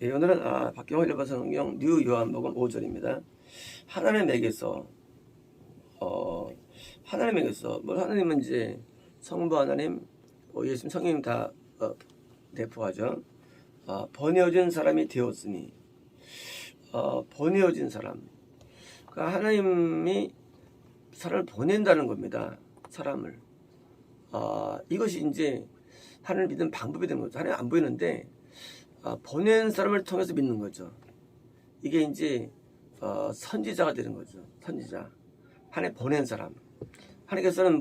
예, 오늘은 박경호 일반 성경 뉴 요한복음 5절입니다. 하나님에게서 하나님에게서 하나님은 이제 성부 하나님, 예수님 성령 다 대표하죠. 보내어진 사람이 되었으니 보내어진 사람. 그러니까 하나님이 사람을 보낸다는 겁니다. 사람을. 이것이 이제 하나님을 믿는 방법이 되는 거죠. 하나님 안 보이는데 보낸 사람을 통해서 믿는 거죠. 이게 이제 선지자가 되는 거죠. 선지자. 하나님 보낸 사람. 하나님께서는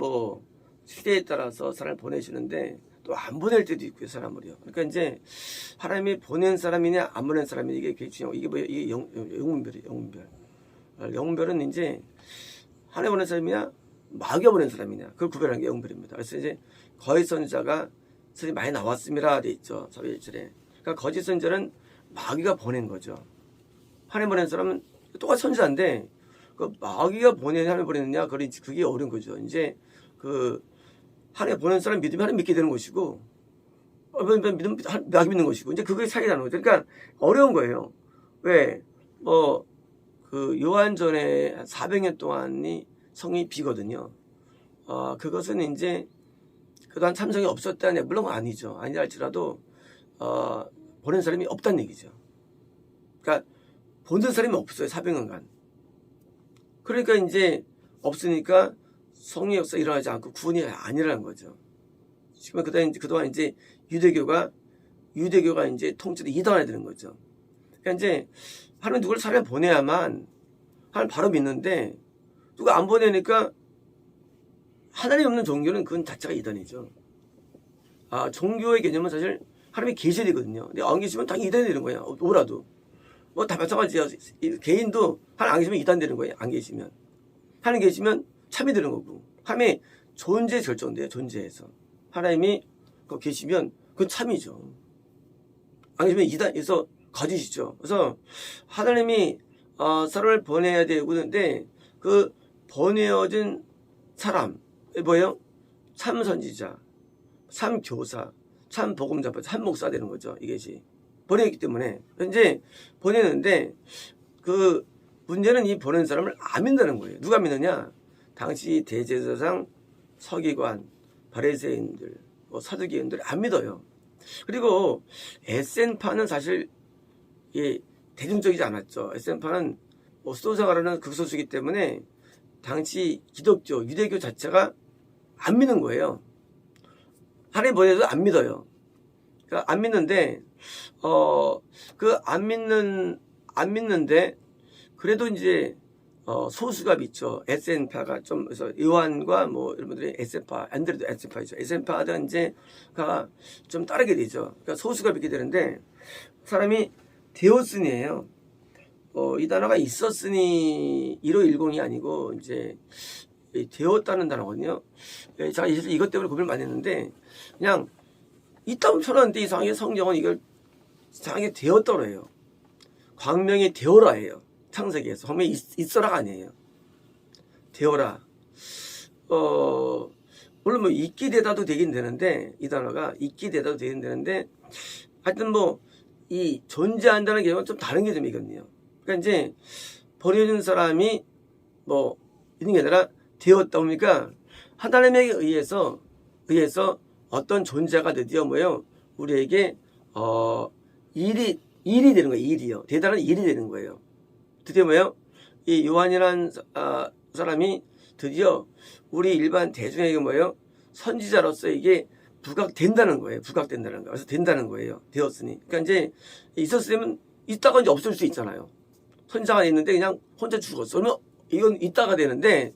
시대에 따라서 사람을 보내시는데 또 안 보낼 때도 있고요, 사람을요. 그러니까 이제 하나님이 보낸 사람이냐 안 보낸 사람이냐 이게 굉장히 중요하고 이게 영분별이에요. 영분별. 영분별은 이제 하나님 보낸 사람이냐 마귀가 보낸 사람이냐 그걸 구별하는 게 영분별입니다. 그래서 이제 거짓 선지자가 선이 많이 나왔습니다 돼 있죠. 사회 1절에. 그러니까 거짓 선지자는 마귀가 보낸 거죠. 하나님 보낸 사람은 똑같이 선지자인데 그 마귀가 보내냐 하나님 보냈느냐 그게 어려운 거죠. 이제 하나님 보낸 사람 믿으면 하나님 믿게 되는 것이고 믿으면 마귀 믿는 것이고 이제 그게 차이라는 거죠. 그러니까 어려운 거예요. 왜? 요한전에 400년 동안이 성이 비거든요. 그것은 이제 그동안 참성이 없었다냐 물론 아니죠. 아니라 할지라도 보낸 사람이 없다는 얘기죠. 그러니까 보낸 사람이 없어요. 400년간. 그러니까 이제 없으니까 성의 역사 일어나지 않고 구원이 아니라는 거죠. 지금 그동안 이제 유대교가 이제 통째로 이단화되는 되는 거죠. 그러니까 이제 하나님 누구를 사람을 보내야만 하나님 바로 믿는데 누가 안 보내니까 하나님 없는 종교는 그건 자체가 이단이죠. 종교의 개념은 사실 하나님이 계셔야 되거든요. 근데 안 계시면 당연히 이단이 되는 거예요. 오라도. 다 마찬가지예요. 개인도 하나님 안 계시면 이단 되는 거예요. 안 계시면. 하나님 계시면 참이 되는 거고. 하나님의 존재 결정돼요. 존재에서. 하나님이 계시면 그건 참이죠. 안 계시면 이단에서 거짓이죠. 그래서 하나님이 사람을 보내야 되는데 그 보내어진 사람 뭐예요? 참 선지자, 참 교사, 참 복음자파, 참 목사 되는 거죠. 이것이 보내기 때문에 현재 보내는데 그 문제는 이 보낸 사람을 안 믿는다는 거예요. 누가 믿느냐? 당시 대제사장, 서기관, 바리새인들, 사두개인들 안 믿어요. 그리고 에센파는 사실 대중적이지 않았죠. 에센파는 수도사가라는 극소수이기 때문에 당시 기독교, 유대교 자체가 안 믿는 거예요. 하나님 보내도 안 믿어요. 그러니까 안 믿는데 안 믿는데 그래도 이제 소수가 믿죠. 에센파가 좀 그래서 요한과 여러분들이 에센파, 안드레도 에센파이죠. 에센파들은 이제가 좀 따르게 되죠. 그러니까 소수가 믿게 되는데 사람이 되었으니예요. 이 단어가 있었으니 1510이 아니고 이제 되었다는 단어거든요. 제가 이것 때문에 고민을 많이 했는데 그냥 있다고 쳐놨는데 이상하게 성경은 이걸 이상하게 되었더라 해요. 광명이 되어라 해요. 창세기에서. 광명이 있어라가 아니에요. 되어라. 물론 있기 되다도 되긴 되는데 이 단어가 있기 되다도 되긴 되는데 하여튼 이 존재한다는 개념은 좀 다른 개념이거든요. 그러니까 이제 버려진 사람이 있는 게 아니라 되었다 보니까 하나님에게 의해서 어떤 존재가 드디어 우리에게 일이 되는 거예요. 일이요. 대단한 일이 되는 거예요. 드디어 이 요한이라는 사람이 드디어 우리 일반 대중에게 선지자로서 이게 부각된다는 거예요. 부각된다는 거예요. 그래서 된다는 거예요. 되었으니. 그러니까 이제 있었으면 있다가 이제 없을 수 있잖아요. 선지자가 있는데 그냥 혼자 죽었어. 그러면 이건 있다가 되는데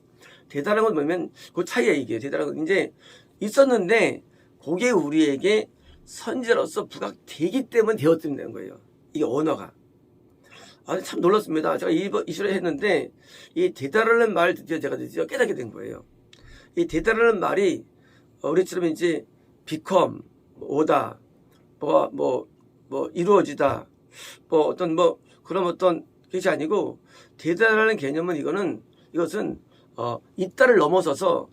대단한 건 뭐냐면 그 차이야 이게. 대단한 건 이제 있었는데 그게 우리에게 선지자로서 부각되기 때문에 되었다는 거예요. 이게 언어가. 참 놀랐습니다. 제가 이슈를 했는데 이 되다라는 말 제가 드디어 깨닫게 된 거예요. 이 되다라는 말이 우리처럼 이제 become, 오다, 이루어지다, 그런 어떤 것이 아니고 되다라는 개념은 이것은 있다를 넘어서서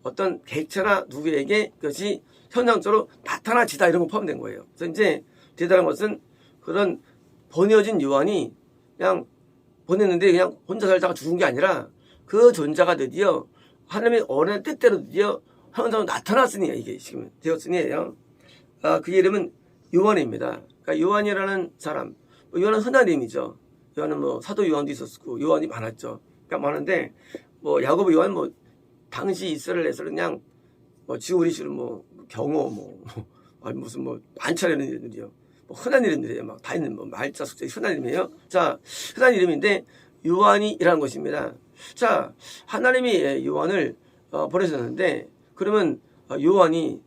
어떤 객체나 누구에게 그것이 현상적으로 나타나지다 이런 거 포함된 거예요. 그래서 이제 되다라는 것은 그런 보내어진 요한이 그냥 보냈는데 그냥 혼자 살다가 죽은 게 아니라 그 존재가 드디어 하나님의 원하는 뜻대로 드디어 현상으로 나타났으니 이게 지금 되었으니예요. 그 이름은 요한입니다. 그러니까 요한이라는 사람, 요한은 흔한 이름이죠. 요한은 뭐 사도 요한도 있었고 요한이 많았죠. 그러니까 많은데 뭐 야고보 요한 뭐 당시 이스라엘에서 그냥 뭐 지금 우리 식으로 뭐 경호 아니 무슨 뭐 많잖아요 이름들이요. 뭐 흔한 이름들이에요. 막 다 있는 뭐 말자 숙제 흔한 이름이에요. 자, 흔한 이름인데 요한이라는 것입니다. 자, 하나님이 요한을 보내셨는데 그러면 요한이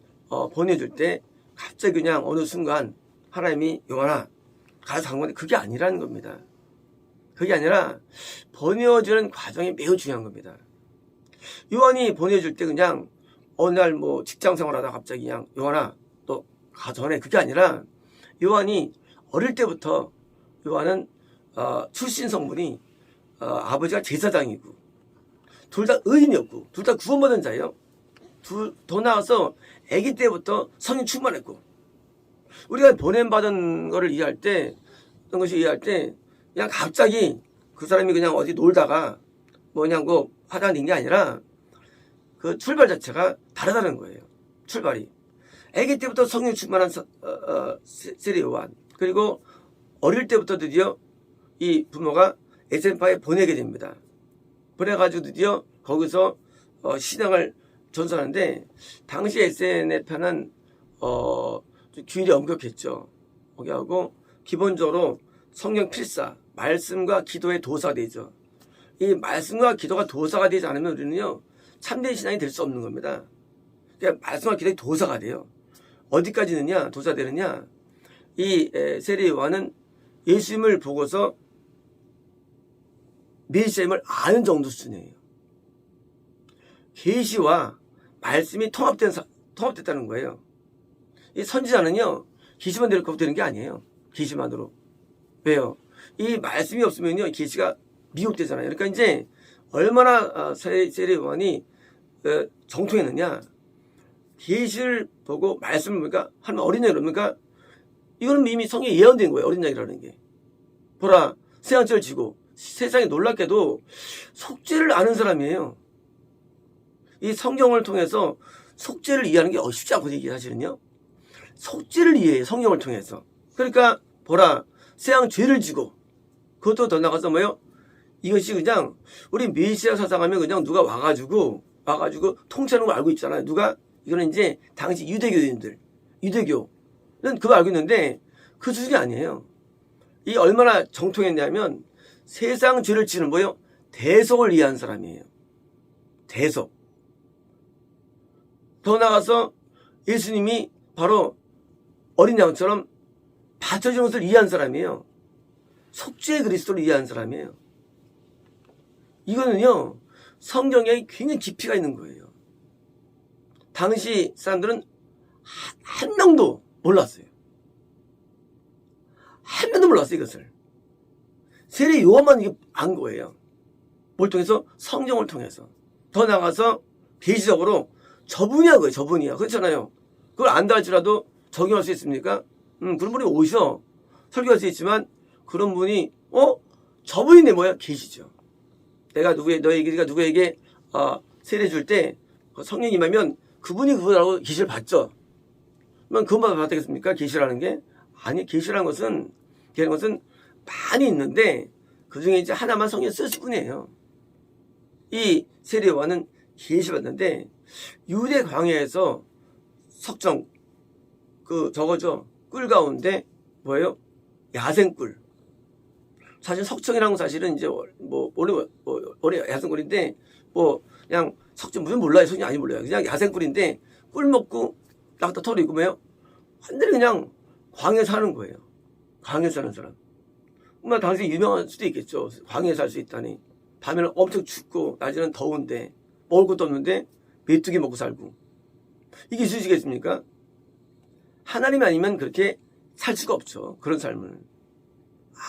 보내줄 때 갑자기 그냥 어느 순간 하나님이 요한아 가서 간 건데 그게 아니라는 겁니다. 그게 아니라 보내어주는 과정이 매우 중요한 겁니다. 요한이 보내줄 때 그냥 어느 날 뭐 직장 생활하다가 갑자기 그냥 요한아 너 가 전에 그게 아니라 요한이 어릴 때부터 요한은 출신 성분이 아버지가 제사장이고 둘 다 의인이었고 둘 다 구원받은 자예요. 더 나아가서 아기 때부터 성령 충만했고 우리가 보냄받은 거를 이해할 때 어떤 것이 이해할 때 그냥 갑자기 그 사람이 그냥 어디 놀다가 뭐 그냥 뭐 하다 낸 게 아니라 그 출발 자체가 다르다는 거예요. 출발이 아기 때부터 성령 충만한 세례 요한 그리고 어릴 때부터 드디어 이 부모가 에센파에 보내게 됩니다. 보내가지고 드디어 거기서 신앙을 전수하는데 당시 에센파는 규율이 엄격했죠. 거기하고 기본적으로 성경 필사 말씀과 기도의 도사가 되죠. 이 말씀과 기도가 도사가 되지 않으면 우리는요 참된 신앙이 될 수 없는 겁니다. 그러니까 말씀과 기도의 도사가 돼요. 어디까지느냐 도사되느냐 이 세례 요한은 예수님을 보고서 메시아임을 아는 정도 수준이에요. 계시와 말씀이 통합됐다는 거예요. 이 선지자는요 계시만 되는 게 아니에요. 계시만으로. 왜요? 이 말씀이 없으면요 계시가 미혹되잖아요. 그러니까 이제 얼마나 세례 요한이 정통했느냐. 계시를 보고 말씀을 보니까 하나님 어린 양이 그러니까 이거는 이미 성경에 예언된 거예요. 어린 양이라는 게. 보라 세상죄를 지고 세상에 놀랍게도 속죄를 아는 사람이에요. 이 성경을 통해서 속죄를 이해하는 게 쉽지 않거든요. 이게 사실은요. 속죄를 이해해요. 성경을 통해서. 그러니까 보라 세상 죄를 지고 그것도 더 나가서 뭐예요? 이것이 그냥 우리 메시아 사상하면 그냥 누가 와가지고 통치하는 걸 알고 있잖아요. 누가 이거는 이제 당시 유대교인들 유대교는 그거 알고 있는데 그 수준이 아니에요. 이 얼마나 정통했냐면 세상 죄를 지는 뭐예요? 대속을 이해한 사람이에요. 대속. 더 나가서 예수님이 바로 어린 양처럼 바쳐진 것을 이해한 사람이에요. 속죄의 그리스도를 이해한 사람이에요. 이거는요 성경에 굉장히 깊이가 있는 거예요. 당시 사람들은 한 명도 몰랐어요. 한 명도 몰랐어요 이것을. 세례 요한만 이게 안 거예요. 뭘 통해서? 성경을 통해서. 더 나가서 계시적으로 저분이야 그거예요. 저분이야. 그렇잖아요. 그걸 안다 할지라도 적용할 수 있습니까? 그런 분이 오셔 설교할 수 있지만 그런 분이 저분인데 뭐야? 계시죠. 내가 누구에게 세례 줄 때 성령이 임하면 그분이 그분하고 계시를 받죠. 그러면 그것만 받겠습니까? 계시라는 게? 아니 계시라는 것은 많이 있는데 그중에 이제 하나만 성령이 쓰실 뿐이에요. 이 세례 요한은 계시 받는데 유대 광야에서 석정 저거죠. 꿀 가운데 뭐예요? 야생꿀. 사실 석청이라는 건 사실은 이제 원래 야생꿀인데 그냥 석청 무슨 몰라요. 석이 아니 몰라요. 그냥 야생꿀인데 꿀 먹고 나갔다 털이고 뭐예요? 완전히 그냥 광야에 사는 거예요. 광야에 사는 사람. 당시 유명할 수도 있겠죠. 광야에 살 수 있다니. 밤에는 엄청 춥고 낮에는 더운데 먹을 것도 없는데 메뚜기 먹고 살고. 이게 있으시겠습니까? 하나님 아니면 그렇게 살 수가 없죠. 그런 삶을.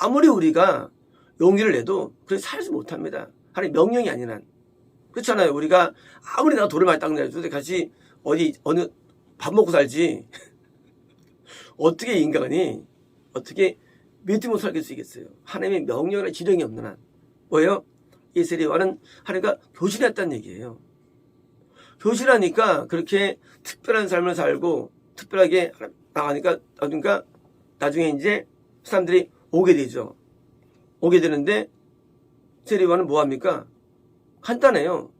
아무리 우리가 용기를 내도 그렇게 살지 못합니다. 하나님 명령이 아닌 한. 그렇잖아요. 우리가 아무리 내가 돌을 많이 닦는다 해도 같이 어느 밥 먹고 살지. 어떻게 인간이 어떻게 믿지 못 살게 쓰겠어요. 하나님의 명령이나 지령이 없는 한. 뭐예요? 이 세리와는 하나님과 교신했다는 얘기예요. 교신하니까 그렇게 특별한 삶을 살고 특별하게 나가니까 그러니까 나중에 이제 사람들이 오게 되죠. 오게 되는데 세리와는 뭐합니까? 간단해요.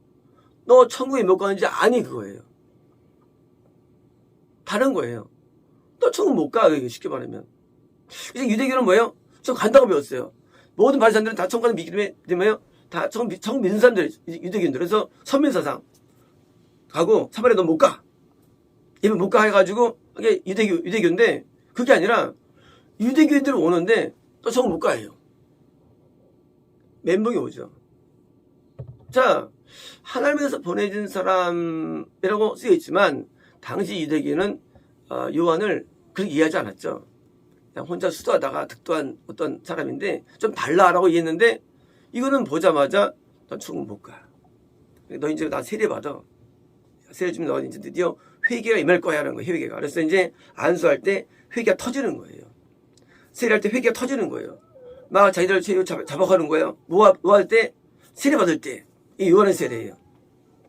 너 천국에 못 가는지 아니 그거예요. 다른 거예요. 너 천국 못 가. 쉽게 말하면. 이제 유대교는 뭐예요? 저 간다고 배웠어요. 모든 바리새인들은 다 천국 가는 믿음에 뭐예요? 다 천국 믿는 사람들 유대교인들. 그래서 선민사상 가고 사마리아 너 못 가. 이분 못 가 해가지고 이게 유대교인데 그게 아니라 유대교인들은 오는데 또 천국 못 가요. 멘붕이 오죠. 자, 하나님에서 보내준 사람이라고 쓰여있지만 당시 유대교는 요한을 그렇게 이해하지 않았죠. 그냥 혼자 수도하다가 득도한 어떤 사람인데 좀 달라라고 이해했는데 이거는 보자마자 넌 천국 못 가. 너 이제 나 세례받아. 세례 주면 너 이제 드디어 회개가 임할 거야 하는 거예요. 회개가. 그래서 이제 안수할 때 회개가 터지는 거예요. 세례할 때 회개가 터지는 거예요. 막 자기들 잡아가는 거예요. 뭐 할 때? 세례 받을 때. 이 요한의 세례예요.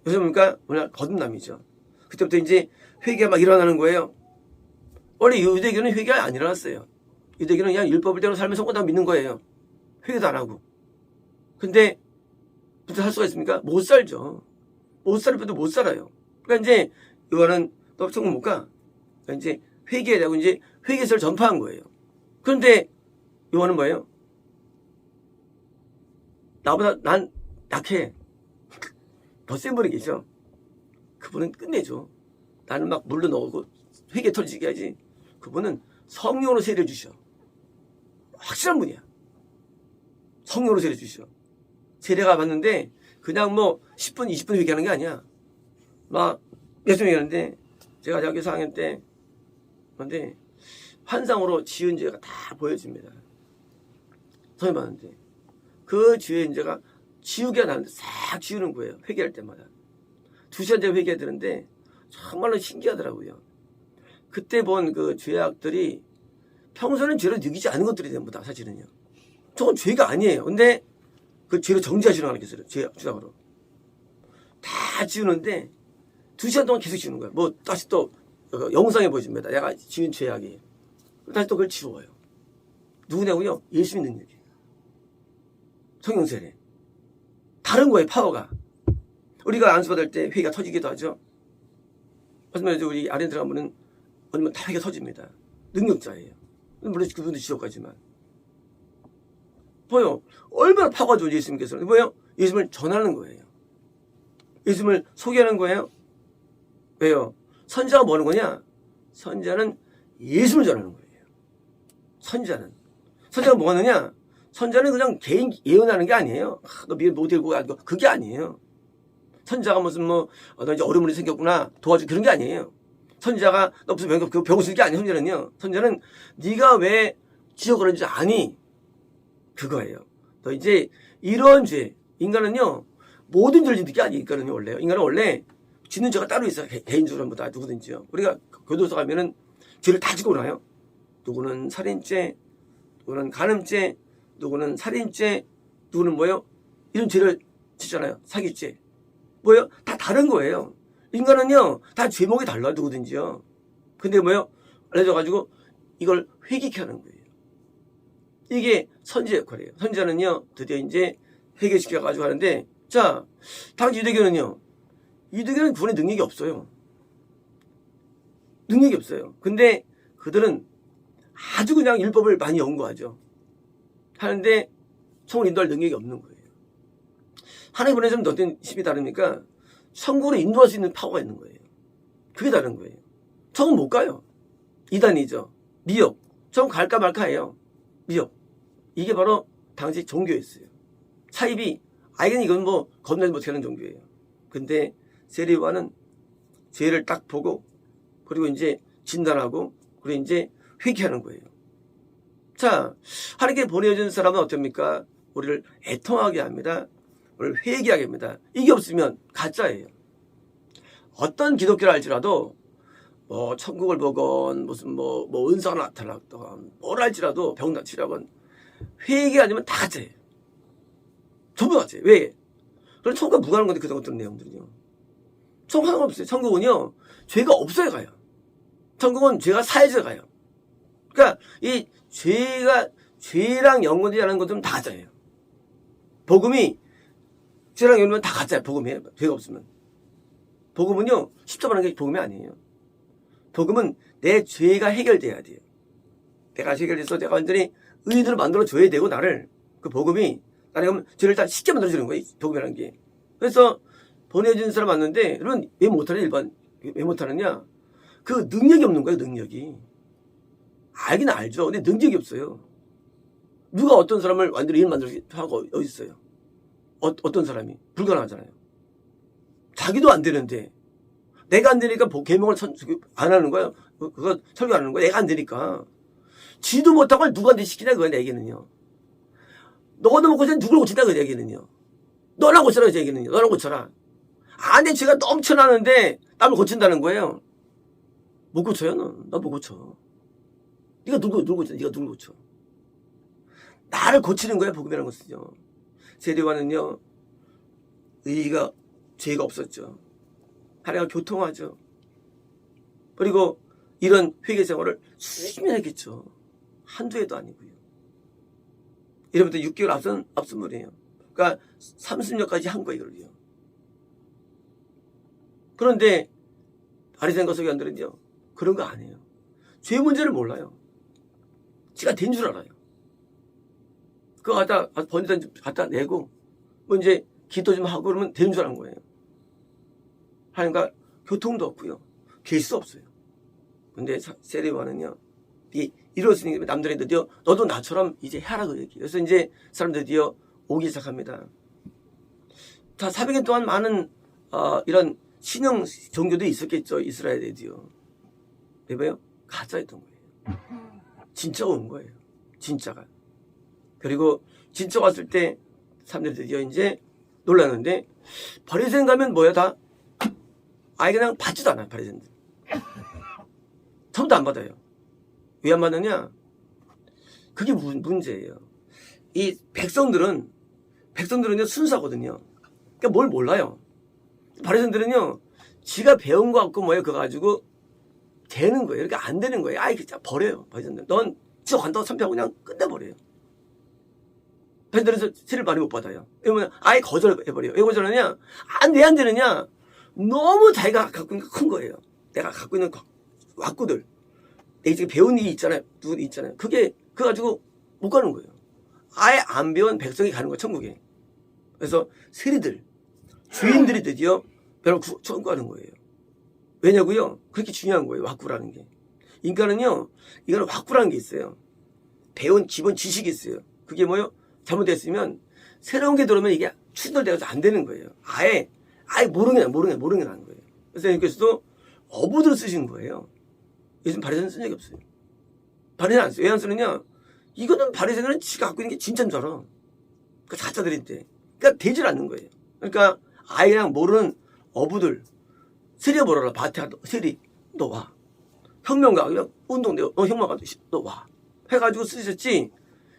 그래서 뭡니까? 오늘 거듭남이죠. 그때부터 이제 회개가 막 일어나는 거예요. 원래 유대교는 회개가 안 일어났어요. 유대교는 그냥 율법을대로 살면 성공 다 믿는 거예요. 회개도 안 하고. 근데 무슨 할 수가 있습니까? 못 살죠. 못 살 때도 못 살아요. 그러니까 이제 요한은 너 천국 못 가. 그러니까 이제 회개라고 이제 회개서를 전파한 거예요. 그런데 요한은 뭐예요? 나보다 난 약해. 더 센 분이 계셔. 그분은 끝내줘. 나는 막 물로 넣고 회개 터지게 하지. 그분은 성령으로 세례 주셔. 확실한 분이야. 성령으로 세례 주셔. 세례가 받는데 그냥 뭐 10분, 20분 회개하는 게 아니야. 막 몇십 회개하는데 제가 대학교 4학년 때 그런데 환상으로 지은 죄가 다 보여집니다. 성령 받는데 그 죄의 인재가 지우개가 나는데 싹 지우는 거예요. 회개할 때마다. 2시간 전에 회개해야 되는데 정말로 신기하더라고요. 그때 본 그 죄악들이 평소에는 죄를 느끼지 않은 것들이 전부 다 사실은요. 저건 죄가 아니에요. 근데 그 죄를 정지하시는 하는 게 있어요. 주장으로. 다 지우는데 2시간 동안 계속 지우는 거예요. 뭐 다시 또 영상에 보여줍니다. 내가 지은 죄악이. 다시 또 그걸 지워요. 누구냐고요? 예수 믿는 능력이에요. 성령 세례. 다른 거예요, 파워가. 우리가 안수받을 때 회개가 터지기도 하죠. 무슨 말이죠? 우리 아래 들어가면은 아니면 다 회개가 터집니다. 능력자예요. 물론 그분도 지옥 가지만. 뭐요? 얼마나 파워가 좋은 예수님께서는. 뭐예요? 예수님을 전하는 거예요. 예수님을 소개하는 거예요. 왜요? 선지자가 뭐 하는 거냐? 선지자는 예수님을 전하는 거예요. 선지자가 뭐 하느냐? 선지자는 그냥 개인 예언하는 게 아니에요. 너 미래 못 데리고 가. 그게 아니에요. 선지자가 무슨 너 이제 어려움이 생겼구나. 도와주 그런 게 아니에요. 선지자가 너 무슨 병 쓸 게 아니에요. 선지자는 네가 왜 지옥 그런지 아니. 그거예요. 너 이제 이런 죄. 인간은요. 모든 죄를 짓는 게 아니니까요. 원래요. 인간은 원래 짓는 죄가 따로 있어요. 개인적으로 뭐 다 누구든지요. 우리가 교도소 가면은 죄를 다 짓고 나요. 누구는 살인죄, 누구는 간음죄, 누구는 살인죄, 누구는 뭐예요? 이런 죄를 짓잖아요. 사기죄. 뭐예요? 다 다른 거예요. 인간은요, 다 죄목이 달라요. 누구든지요. 근데 뭐예요? 알려져가지고 이걸 회개케 하는 거예요. 이게 선지자 역할이에요. 선지자는요, 드디어 이제 회개시켜가지고 하는데, 자, 당시 유대교는요, 유대교는 구원의 능력이 없어요. 능력이 없어요. 근데 그들은 아주 그냥 율법을 많이 연구하죠. 하는데 총을 인도할 능력이 없는 거예요. 하나님 보내주면 어떤 힘이 다릅니까? 천국으로 인도할 수 있는 파워가 있는 거예요. 그게 다른 거예요. 천국 못 가요. 이단이죠. 미혹. 천국 갈까 말까예요. 미혹. 이게 바로 당시 종교였어요. 사입이 알겠니 이건 뭐 겁나지 못하게 하는 종교예요. 근데 세례요한은 죄를 딱 보고 그리고 이제 진단하고 그리고 이제 회개하는 거예요. 자, 하나님께 보내준 사람은 어떻습니까? 우리를 애통하게 합니다. 우리를 회개하게 합니다. 이게 없으면 가짜예요. 어떤 기독교를 할지라도 뭐 천국을 보건 무슨 뭐 은사가 나타났던 뭘 할지라도 병나 치라건 회개 아니면 다 가짜예요. 전부 가짜예요. 왜? 그럼 천국과 무관한 건데 그런 어떤 내용들은요. 천국 상관없어요. 천국은요 죄가 없어야 가요. 천국은 죄가 사해져야 가요. 그러니까 이 죄랑 연관되지 것들은 다 가짜예요. 복음이 죄랑 연관되면 다 가짜예요. 복음이 죄가 없으면. 복음은요 십자가라는 게 복음이 아니에요. 복음은 내 죄가 해결돼야 돼요. 내가 해결돼서 내가 완전히 의인으로 만들어줘야 되고 나를 그 복음이 나를 죄를 다 쉽게 만들어주는 거예요. 복음이라는 게. 그래서 보내준 사람 왔는데 여러분 왜 못하냐 왜 못하느냐 그 능력이 없는 거예요. 능력이. 알긴 알죠. 근데 능력이 없어요. 누가 어떤 사람을 완전히 의인 만들기 하고 어디 있어요. 어떤 사람이 불가능하잖아요. 자기도 안 되는데 내가 안 되니까 계명을 안 하는 거야. 그거 설교 안 하는 거야. 내가 안 되니까. 지도 못하고 누구한테 시키냐 그거야 내 얘기는요. 너도 못 고치면 누굴 고친다 그 얘기는요. 너나 고쳐라 그 얘기는요. 너나 고쳐라. 안에 죄가 넘쳐나는데 남을 고친다는 거예요. 못 고쳐요 너. 나 못 고쳐. 네가 누굴 고쳐. 네가 누굴 고쳐. 나를 고치는 거야 복음이라는 것은요. 세례요한은요. 의가 죄가 없었죠. 하나님과 교통하죠. 그리고 이런 회개 생활을 수십 년 했겠죠. 한두 해도 아니고요. 이러면서 6개월 앞선 분이에요. 그러니까 30년까지 한 거예요. 이걸요. 그런데 바리새인과 서기관들은요. 그런 거 아니에요. 죄 문제를 몰라요. 지가 된 줄 알아요. 그거 갖다 내고 뭐 이제 기도 좀 하고 그러면 되는 줄 아는 거예요. 하나님과 교통도 없고요. 될 수 없어요. 근데 세례요한은요. 이렇으니 남들이 드디어 너도 나처럼 이제 해라고 얘기해요. 그래서 이제 사람들이 드디어 오기 시작합니다. 자, 400년 동안 많은 이런 신형 종교도 있었겠죠. 이스라엘에도요. 왜 봐요? 가짜였던 거예요. 진짜가 온 거예요. 진짜가. 그리고 진짜 왔을 때 사람들이 드디어 이제 놀랐는데 바리새인 가면 뭐야 다? 아예 그냥 받지도 않아요. 바리새인들. 전부 다 안 받아요. 왜 안 받느냐? 그게 문제예요. 이 백성들은요 순수하거든요. 그러니까 뭘 몰라요. 바리새인들은요 지가 배운 거 갖고 뭐예요 그거 가지고 되는 거예요. 이렇게 안 되는 거예요. 아예 그냥 버려요. 바리새인들. 넌 지가 간다고 참패하고 그냥 끝내버려요. 바리새인들은 세를 많이 못 받아요. 왜냐면 아예 거절해버려요. 왜 거절하냐? 왜 안 되느냐? 너무 자기가 갖고 있는 게 큰 거예요. 내가 갖고 있는 왁구들. 내가 지금 배운 일이 있잖아요. 누구 있잖아요. 그거 가지고 못 가는 거예요. 아예 안 배운 백성이 가는 거예요. 천국에. 그래서 세리들, 주인들이 드디어 천국 가는 거예요. 왜냐고요? 그렇게 중요한 거예요. 왁구라는 게. 인간은요. 이거는 왁구라는 게 있어요. 배운 기본 지식이 있어요. 그게 뭐요? 잘못됐으면 새로운 게 들어오면 이게 충돌돼서 안 되는 거예요. 아예 모르는 게 나는 거예요. 그래서 여기서도 어부들을 쓰신 거예요. 요즘 바리새인은 쓴 적이 없어요. 바리새인 안 써요. 왜 안 쓰느냐? 이거는 바리새인은 지가 갖고 있는 게 진짜인 줄 알아. 그 가짜들인데. 그러니까 되질 않는 거예요. 그러니까 아예 그냥 모르는 어부들. 세리 뭐라라. 밭에 세리 너 와. 혁명가 그냥 운동 내가 혁명가 너 와. 해가지고 쓰셨지.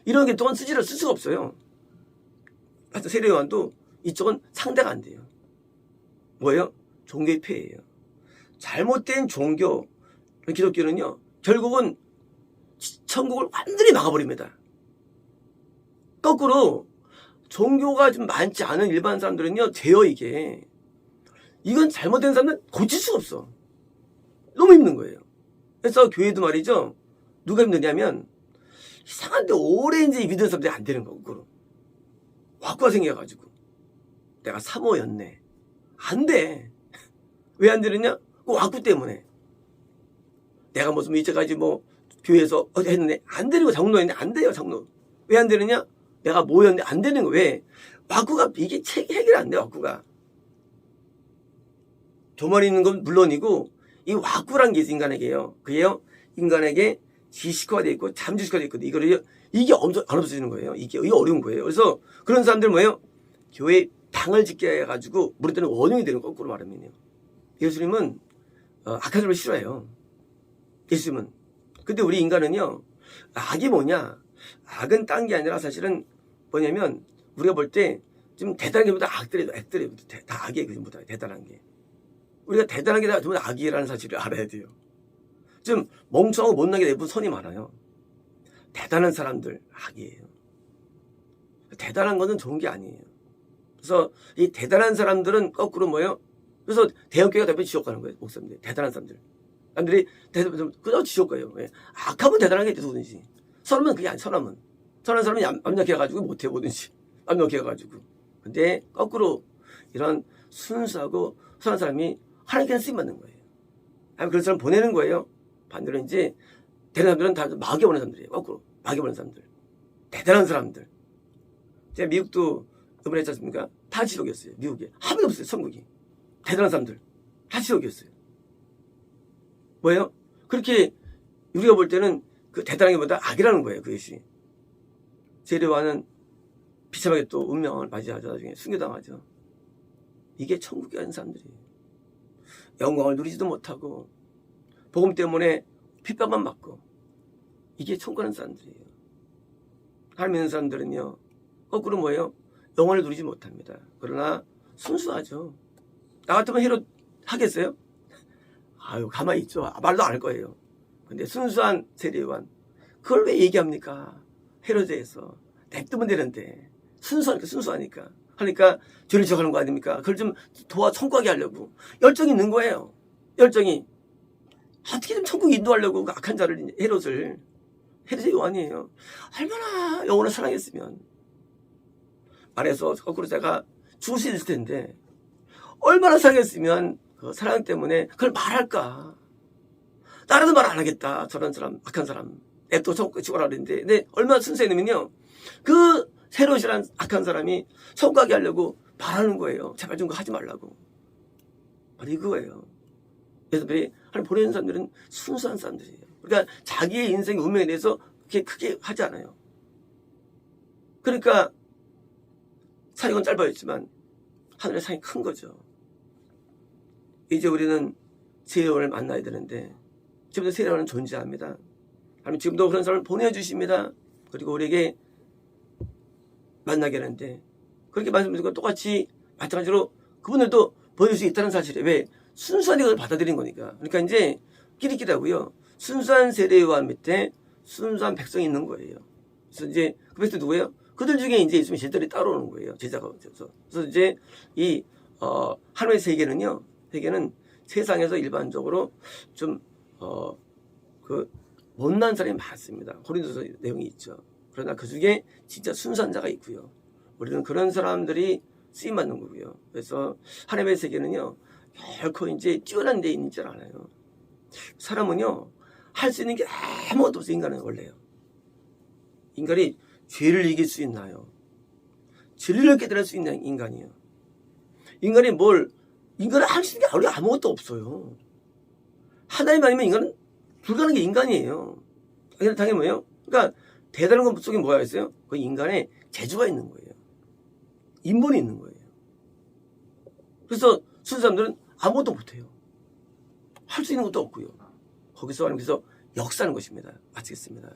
이런 게 동안 쓸 수가 없어요. 하여튼 세례요한도 이쪽은 상대가 안 돼요. 뭐예요? 종교의 폐해예요. 잘못된 종교, 기독교는요, 결국은 천국을 완전히 막아버립니다. 거꾸로 종교가 좀 많지 않은 일반 사람들은요, 돼요 이게. 이건 잘못된 사람은 고칠 수가 없어. 너무 힘든 거예요. 그래서 교회도 말이죠, 누가 힘드냐면 이상한데 오래 이제 믿은 사람들이 안 되는 거고, 왁구가 생겨가지고 내가 사모였네. 안 돼. 왜 안 되느냐? 그 왁구 때문에. 내가 무슨 이제까지 뭐 교회에서 했는데 안 되는 거 장로했는데 안 돼요 장로. 왜 안 되느냐? 내가 뭐였는데 안 되는 거. 왜? 왁구가 이게 해결 안 돼. 왁구가. 조말이 있는 건 물론이고 이 왁구란 게 있어 인간에게요. 그게요 인간에게 지식화되어 있고 잠지식화되어 있거든요. 이게 엄청 안 없어지는 거예요. 이게 어려운 거예요. 그래서 그런 사람들 뭐예요? 교회 당을 짓게 해가지고 무릇 때는 원흉이 되는 거꾸로 말하면요. 예수님은 악한 사람을 싫어해요. 예수님은. 근데 우리 인간은요, 악이 뭐냐? 악은 딴 게 아니라 사실은 뭐냐면, 우리가 볼 때 좀 대단한 게 보다 악들이 다 악이에요. 전부 다 대단한 게. 우리가 대단한 게 다 전부 다 악이라는 사실을 알아야 돼요. 좀 멍청하고 못나게 내분 선이 많아요. 대단한 사람들 악이에요. 대단한 거는 좋은 게 아니에요. 그래서 이 대단한 사람들은 거꾸로 뭐예요? 그래서 대형교회가 대부분 지옥 가는 거예요. 목사님들. 대단한 사람들. 사람들이 그저 지옥 가요. 예. 악하면 대단한 게 누구든지. 선하면 그게 아니야. 선한 사람이 완벽해가지고 못해 보든지. 완벽해가지고. 근데 거꾸로 이런 순수하고 선한 사람이 하나님께는 쓰임받는 거예요. 아니 그런 사람 보내는 거예요. 반대로 이제 대단한 사람들은 다 마귀가 보낸 사람들이에요. 거꾸로 마귀가 보낸 사람들. 대단한 사람들. 제가 미국도 이번에 했지 않습니까? 다 지옥이었어요. 미국에. 합이 없어요. 천국이. 대단한 사람들. 다 지옥이었어요. 뭐예요? 그렇게 우리가 볼 때는 그 대단한 게 보다 악이라는 거예요. 그것이. 세례와는 비참하게 또 운명을 맞이하죠. 나중에 순교당하죠. 이게 천국에 가는 사람들이에요. 영광을 누리지도 못하고 복음 때문에 핍박만 받고 이게 천국 가는 사람들이에요. 하나님 믿는 사람들은요. 거꾸로 뭐예요? 영광을 누리지 못합니다. 그러나 순수하죠. 나 같으면 헤롯 하겠어요? 아유 가만히 있죠. 말도 안 할 거예요. 근데 순수한 세례요한 그걸 왜 얘기합니까? 헤롯에서 냅두면 되는데 순수하니까 하니까 죄를 지어가는 거 아닙니까? 그걸 좀 도와 천국하게 하려고 열정이 있는 거예요. 열정이 어떻게 좀 천국 인도하려고 그 악한 자를 헤롯의 요한이에요. 얼마나 영혼을 사랑했으면 말해서 거꾸로 제가 죽을 수 있을 텐데 얼마나 사랑했으면 그 사랑 때문에 그걸 말할까? 나라도 말 안 하겠다. 저런 사람 악한 사람 냅둬 천국 죽어라 그랬는데 근데 얼마나 순수했냐면요. 그 헤롯이란 악한 사람이 천국 가게 하려고 말하는 거예요. 제발 좀 그거 하지 말라고. 바로 이거예요. 그래서 하나님 보내는 사람들은 순수한 사람들이에요. 그러니까 자기의 인생의 운명에 대해서 그렇게 크게 하지 않아요. 그러니까 사역은 짧아졌지만 하늘의 상이 큰 거죠. 이제 우리는 세례요한을 만나야 되는데 지금도 세례요한은 존재합니다. 하나님 지금도 그런 사람을 보내주십니다. 그리고 우리에게 만나게 하는데 그렇게 말씀드리고 똑같이 마찬가지로 그분들도 보여줄 수 있다는 사실에 왜 순수한 이것을 받아들인 거니까. 그러니까 이제 끼리끼리하고요. 순수한 세례요한 밑에 순수한 백성이 있는 거예요. 그래서 이제 그 백성 누구예요? 그들 중에 이제 예수님의 제자들이 따라오는 거예요. 제자가 오셔서. 그래서 이제 이 하나님의 세계는요. 세계는 세상에서 일반적으로 좀 그 못난 사람이 많습니다. 고린도서 내용이 있죠. 그러나 그 중에 진짜 순수한 자가 있고요. 우리는 그런 사람들이 쓰임받는 거고요. 그래서 하나님의 세계는요. 결코 이제 뛰어난 데 있는 줄 알아요. 사람은요. 할 수 있는 게 아무것도 없어요. 인간은 원래요. 인간이 죄를 이길 수 있나요? 진리를 깨달을 수 있는 인간이에요. 인간은 할 수 있는 게 아무것도 없어요. 하나님 아니면 인간은 불가능한 게 인간이에요. 당연히 뭐예요? 그러니까 대단한 것 속에 뭐가 있어요? 그 인간의 재주가 있는 거예요. 인본이 있는 거예요. 그래서 순수 사람들은 아무것도 못해요. 할 수 있는 것도 없고요. 거기서 하나님께서 역사하는 것입니다. 마치겠습니다.